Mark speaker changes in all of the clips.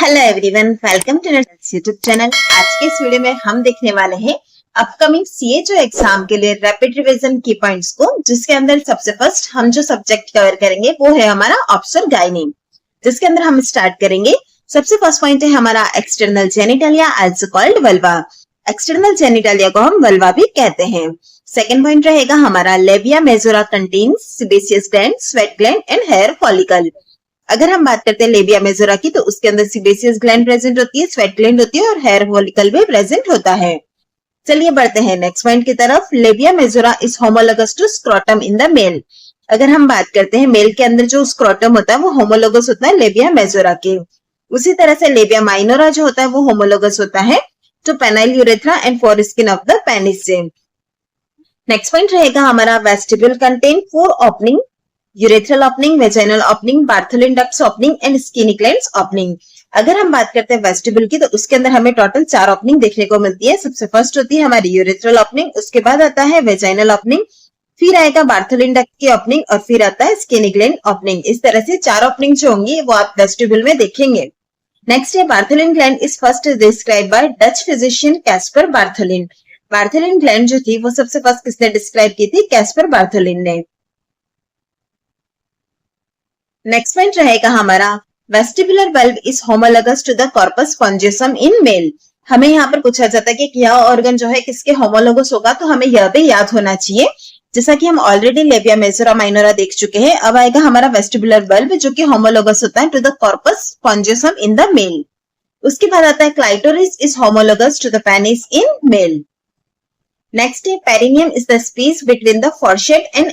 Speaker 1: Hello everyone, welcome to YouTube channel. आज के इस वीडियो में हम देखने वाले हैं अपकमिंग सीएचओ एग्जाम के लिए रैपिड रिवीजन की पॉइंट्स को, जिसके अंदर सबसे फर्स्ट हम जो सब्जेक्ट कवर करेंगे वो है हमारा ऑब्स और गायनी, जिसके अंदर हम स्टार्ट करेंगे। सबसे फर्स्ट पॉइंट है हमारा external genitalia also called vulva. External genitalia को हम वल्वा भी कहते हैं। सेकेंड पॉइंट रहेगा हमारा labia majora contains sebaceous gland, sweat gland and hair follicle. अगर हम बात करते हैं लेबिया मेजोरा की, तो उसके अंदर सीबेसियस ग्लैंड प्रेजेंट होती है, स्वेट ग्लैंड होती है और हेयर फॉलिकल भी प्रेजेंट होता है। चलिए बढ़ते हैं नेक्स्ट पॉइंट की तरफ। Labia majora is homologous to scrotum in the male. अगर हम बात करते हैं मेल के अंदर जो स्क्रोटम होता है वो होमोलोगस होता है लेबिया मेजोरा के। उसी तरह से लेबिया माइनोरा जो होता है वो होमोलोगस होता है to penile urethra and foreskin of the penis से। नेक्स्ट पॉइंट रहेगा हमारा vestibule contain 4 opening: urethral opening, vaginal opening, Bartholin ducts opening and Skene's glands opening. अगर हम बात करते हैं वेस्टिब्यूल की, तो उसके अंदर हमें टोटल 4 ओपनिंग देखने को मिलती है। सबसे फर्स्ट होती है हमारी यूरेथ्रल ओपनिंग, उसके बाद आता है वेजाइनल ओपनिंग, फिर आएगा बार्थोलिन डक्ट की ओपनिंग और फिर आता है स्किनी ग्लैंड ओपनिंग। इस तरह से 4 ओपनिंग जो होंगी वो आप वेस्टिब्यूल में देखेंगे। नेक्स्ट है Bartholin gland is first describe by Dutch physician Caspar Bartholin. Bartholin gland जो थी वो सबसे फर्स्ट किसने डिस्क्राइब की थी? कैस्पर बार्थोलिन ने। नेक्स्ट पॉइंट रहेगा हमारा vestibular bulb is homologous to the corpus spongiosum in male. हमें यहाँ पर पूछा जाता है कि यह ऑर्गन जो है किसके होमोलोगस होगा, तो हमें यह भी याद होना चाहिए। जैसा कि हम ऑलरेडी लेबिया मेजोरा माइनोरा देख चुके हैं, अब आएगा हमारा वेस्टिबुलर बल्ब जो कि होमोलोगस होता है to the corpus spongiosum in the male. उसके बाद आता है clitoris is homologous to the penis in male. Next है perineum is the space between the fourchette and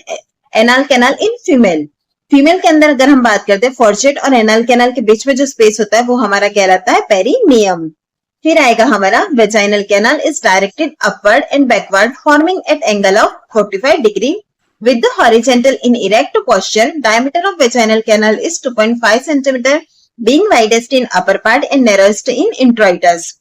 Speaker 1: anal canal in female. Female के अंदर अगर हम बात करते हैं फोरशेट और एनल कैनाल के बीच में जो स्पेस होता है वो हमारा कहलाता है पेरिनियम। फिर आएगा हमारा vaginal canal is directed upward and backward forming at angle of 45 degree with the horizontal in erect posture. Diameter of vaginal canal is 2.5 centimetre being widest in upper part and narrowest in introitus.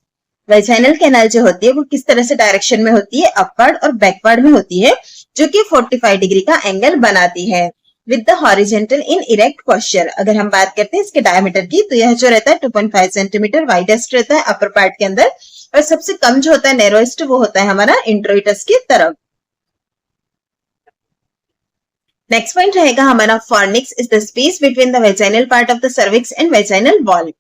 Speaker 1: Vaginal canal जो होती है वो किस तरह से direction में होती है? अपवर्ड और बैकवर्ड में होती है, जो कि 45 डिग्री का एंगल बनाती है with the horizontal in erect posture. अगर हम बात करते हैं इसके डायमीटर की, तो यह जो रहता है 2.5 सेंटीमीटर वाइडेस्ट रहता है अपर पार्ट के अंदर, और सबसे कम जो होता है नैरोएस्ट वो होता है हमारा इंट्रोइटस की तरफ। नेक्स्ट पॉइंट रहेगा हमारा fornix is the space between the vaginal part of the cervix and vaginal wall.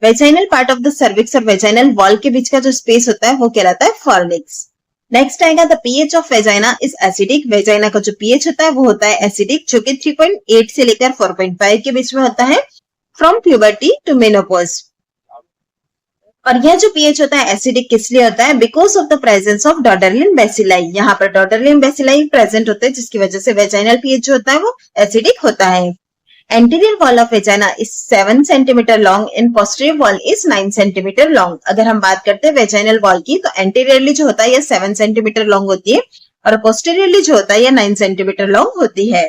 Speaker 1: Vaginal part of the cervix और वेजाइनल वॉल के बीच का जो स्पेस होता है वो कहलाता है फॉर्निक्स। नेक्स्ट आएगा the pH of vagina is acidic. Vagina का जो पीएच होता है वो होता है एसिडिक, जो कि 3.8 से लेकर 4.5 के बीच में होता है फ्रॉम प्यूबर्टी टू मेनोपॉज। और यह जो पीएच होता है एसिडिक किस लिए होता है? Because of the presence of Doderlein bacilli. यहाँ पर डॉडरलिन बेसिलाई प्रेजेंट होते हैं, जिसकी वजह से वेजाइनल पीएच जो होता है वो एसिडिक होता है। Anterior wall of vagina is 7 centimeter long and posterior wall is 9 centimeter long. अगर हम बात करते हैं वेजाइनल वॉल की, तो anteriorly जो होता है यह 7 centimeter long होती है और posteriorly जो होता है यह 9 centimeter long होती है।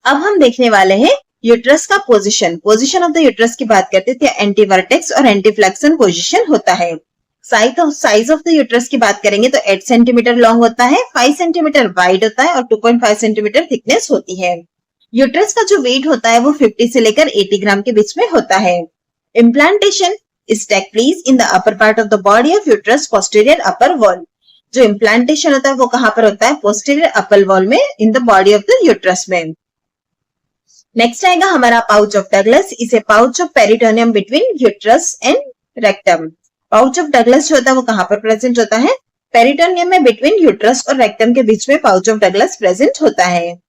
Speaker 1: अब हम देखने वाले हैं यूट्रस का position. Position of the uterus की बात करते थे, एंटी वर्टेक्स और एंटी फ्लेक्शन पोजीशन होता है। साइज ऑफ द यूट्रस की बात करेंगे तो 8 सेंटीमीटर लॉन्ग होता है, 5 सेंटीमीटर वाइड होता है और 2.5 सेंटीमीटर थिकनेस होती है। यूट्रस का जो वेट होता है वो 50 से लेकर 80 ग्राम के बीच में होता है। Implantation is take place in the upper part of the body of uterus posterior upper wall. जो इम्प्लांटेशन होता है वो कहां पर होता है? पोस्टीरियर अपर वॉल में in the body of the uterus में। नेक्स्ट आएगा हमारा pouch of Douglas is a pouch of peritoneum between uterus and rectum. Pouch of Douglas जो होता है वो कहां पर प्रेजेंट होता है? पेरिटोनियम में बिटवीन यूट्रस और रेक्टम के बीच में पाउच ऑफ डगलस प्रेजेंट होता है।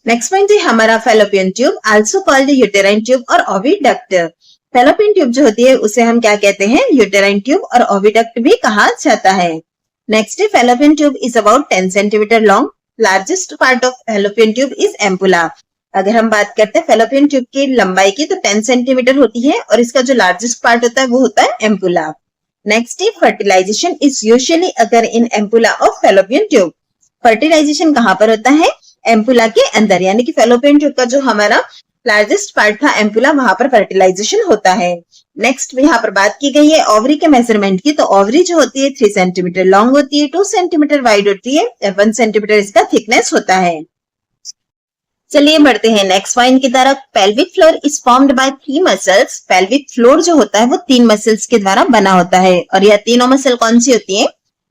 Speaker 1: नेक्स्ट पॉइंट है हमारा fallopian tube also called uterine tube और ओविडक्ट। फेलोपियन ट्यूब जो होती है उसे हम क्या कहते हैं? यूटेराइन ट्यूब और ओविडक्ट भी कहा जाता है। नेक्स्ट है fallopian tube is about 10 centimetre long. Largest part of fallopian tube is ampulla. अगर हम बात करते हैं फेलोपियन ट्यूब की लंबाई की, तो 10 सेंटीमीटर होती है और इसका जो लार्जेस्ट पार्ट होता है वो होता है एम्पुला। नेक्स्ट है fertilization is usually occur in ampulla of fallopian tube. Fertilization कहां पर होता है? एम्पुला के अंदर, यानी कि फेलोपियन ट्यूब का जो हमारा लार्जेस्ट पार्ट था एम्पुला, वहां पर फर्टिलाइजेशन होता है। नेक्स्ट यहाँ पर बात की गई है ओवरी के मेजरमेंट की, तो ओवरी जो होती है 3 सेंटीमीटर लॉन्ग होती है, 2 सेंटीमीटर वाइड होती है, 1 सेंटीमीटर इसका थिकनेस होता है। चलिए बढ़ते हैं नेक्स्ट पॉइंट की तरफ। Pelvic floor is formed by 3 muscles. Pelvic floor जो होता है वो 3 मसल्स के द्वारा बना होता है और यह तीनों मसल कौन सी होती है?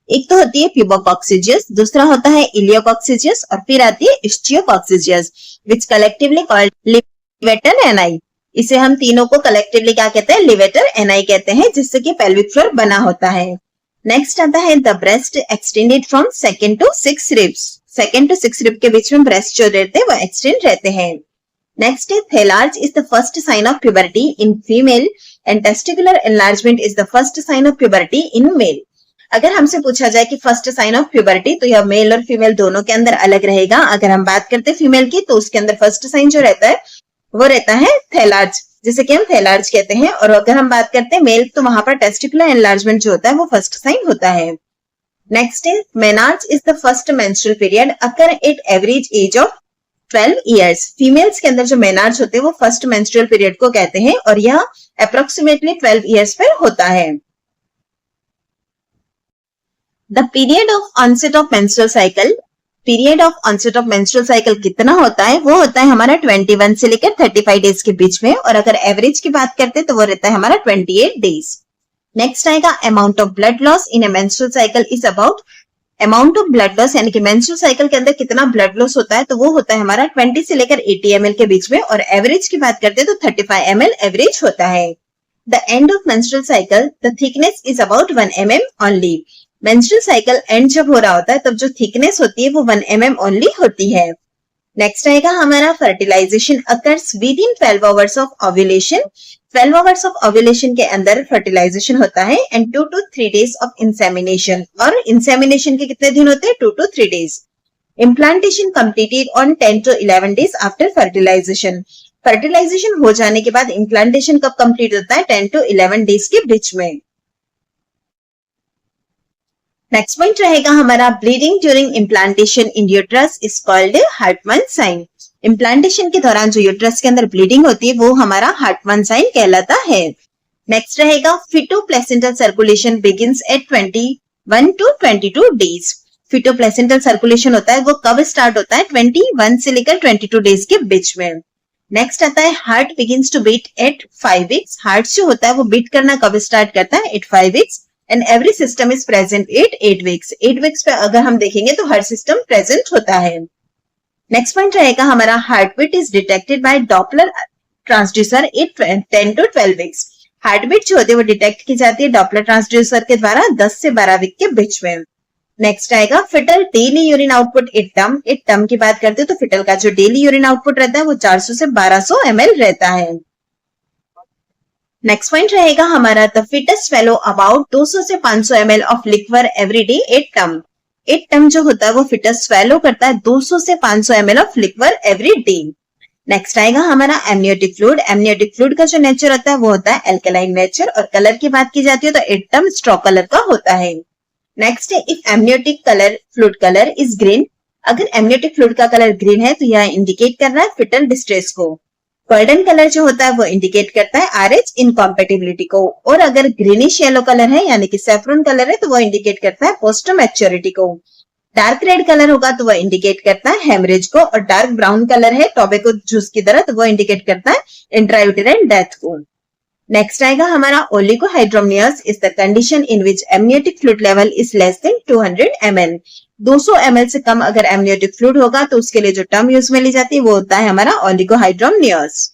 Speaker 1: एक तो होती है प्यूबोकॉक्सिजियस, दूसरा होता है इलियोकॉक्सिजियस और फिर आती है इस्चियोकॉक्सिजियस विच कलेक्टिवली कॉल्ड लिवेटर एनाई। इसे हम तीनों को कलेक्टिवली क्या कहते हैं? लिवेटर एनाई कहते हैं, जिससे कि पेल्विक फ्लोर बना होता है। नेक्स्ट आता है the breast extended from 2nd to 6 ribs. 2nd to 6 rib के बीच में ब्रेस्ट जो रहते हैं वो एक्सटेंड रहते हैं। नेक्स्ट है thelarche is the first sign of puberty in female and testicular enlargement is the first sign of puberty in male. अगर हमसे पूछा जाए कि फर्स्ट साइन ऑफ प्यूबर्टी, तो यह मेल और फीमेल दोनों के अंदर अलग रहेगा। अगर हम बात करते हैं फीमेल की, तो उसके अंदर फर्स्ट साइन जो रहता है वो रहता है थैलार्ज, जिसे कि हम थैलार्ज कहते हैं। और अगर हम बात करते हैं मेल, तो वहां पर टेस्टिकुलर एनलार्जमेंट जो होता है वो फर्स्ट साइन होता है। नेक्स्ट है menarche is the first menstrual period occur at average age of 12 years. Females के अंदर जो मेनार्ज होते हैं वो फर्स्ट मेंस्ट्रुअल पीरियड को कहते हैं और यह अप्रोक्सीमेटली 12 इयर्स पर होता है। The period of onset of menstrual cycle, period of onset of menstrual cycle कितना होता है? वो होता है हमारा 21 से लेकर 35 डेज के बीच में, और अगर एवरेज की बात करते हैं तो वो रहता है हमारा 28 डेज। नेक्स्ट आएगा amount of blood loss in A menstrual cycle is about, amount of blood loss यानी कि मेंस्ट्रुअल साइकिल के अंदर कितना ब्लड लॉस होता है, तो वो होता है हमारा 20 से लेकर 80 ml के बीच में, और एवरेज की बात करते हैं तो 35 ml एवरेज होता है। The end of menstrual cycle the thickness is about 1 mm only. Menstrual cycle and जब हो रहा होता है तब जो थिकनेस होती है वो 1 mm ओनली होती है। नेक्स्ट आएगा हमारा fertilization occurs within 12 hours of ovulation. 12 hours of ovulation के अंदर फर्टिलाइजेशन होता है and 2 to 3 days of insemination, और इंसेमिनेशन के कितने दिन होते हैं? 2 to 3 days. Implantation completed on 10 to 11 days after fertilization. Fertilization हो जाने के बाद इम्प्लांटेशन कब कंप्लीट होता है? 10 to 11 डेज के बीच में। नेक्स्ट पॉइंट रहेगा हमारा bleeding during implantation in uterus is called Hartman sign. Implantation के दौरान जो यूट्रस के अंदर ब्लीडिंग होती है वो हमारा हार्टमन साइन कहलाता है। नेक्स्ट रहेगा fetoplacental circulation begins at 21 to 22 days. Fetoplacental circulation होता है वो कब स्टार्ट होता है? 21 से लेकर 22 डेज के बीच में। नेक्स्ट आता है heart begins to beat at 5 weeks. Heart जो होता है वो बीट करना कब स्टार्ट करता है? At 5 weeks. And every system is present at 8 weeks. 8 weeks पे अगर हम देखेंगे तो हर सिस्टम प्रेजेंट होता है। नेक्स्ट पॉइंट रहेगा हमारा heart beat is detected by Doppler transducer at 10 to 12 weeks. Heart beat जो होती है वो डिटेक्ट की जाती है डॉपलर ट्रांसड्यूसर के द्वारा 10 से 12 वीक के बीच में। नेक्स्ट आएगा fetal daily urine output at term. At term की बात करते हैं तो फिटल का जो डेली यूरिन आउटपुट रहता है वो 400 से 1200 ml रहता है। नेक्स्ट पॉइंट रहेगा हमारा द फिटस स्वेलो अबाउट 200 से 500 ml of liquor every day at term. At term जो होता है वो फिटस स्वेलो करता है 200 से 500 ml of liquor every day. Next आएगा हमारा एमनियोटिक फ्लूइड। एमनियोटिक फ्लूइड का जो नेचर होता है वो होता है एल्कलाइन नेचर, और कलर की बात की जाती है तो एट टर्म स्ट्रॉ कलर का होता है। नेक्स्ट है if amniotic colour fluid colour is green. अगर एमनियोटिक फ्लूइड का कलर ग्रीन है तो यह इंडिकेट कर रहा है फिटल डिस्ट्रेस को। गोल्डन कलर जो होता है वो इंडिकेट करता है आरएच इनकॉम्पेटिबिलिटी को, और अगर ग्रीनिश येलो कलर है यानी कि सैफरन कलर है तो वो इंडिकेट करता है पोस्ट मैच्योरिटी को। डार्क रेड कलर होगा तो वो इंडिकेट करता है हेमरेज को, और डार्क ब्राउन कलर है टोबैको जूस की तरह तो वो इंडिकेट करता है इंट्रायूटेराइन डेथ को। नेक्स्ट आएगा हमारा oligohydramnios is the condition in which amniotic fluid level is less than 200 ml। 200 ml से कम अगर एमनियोटिक फ्लूइड होगा तो उसके लिए जो टर्म यूज में ली जाती है वो होता है हमारा ओलिगोहाइड्रोमनियस।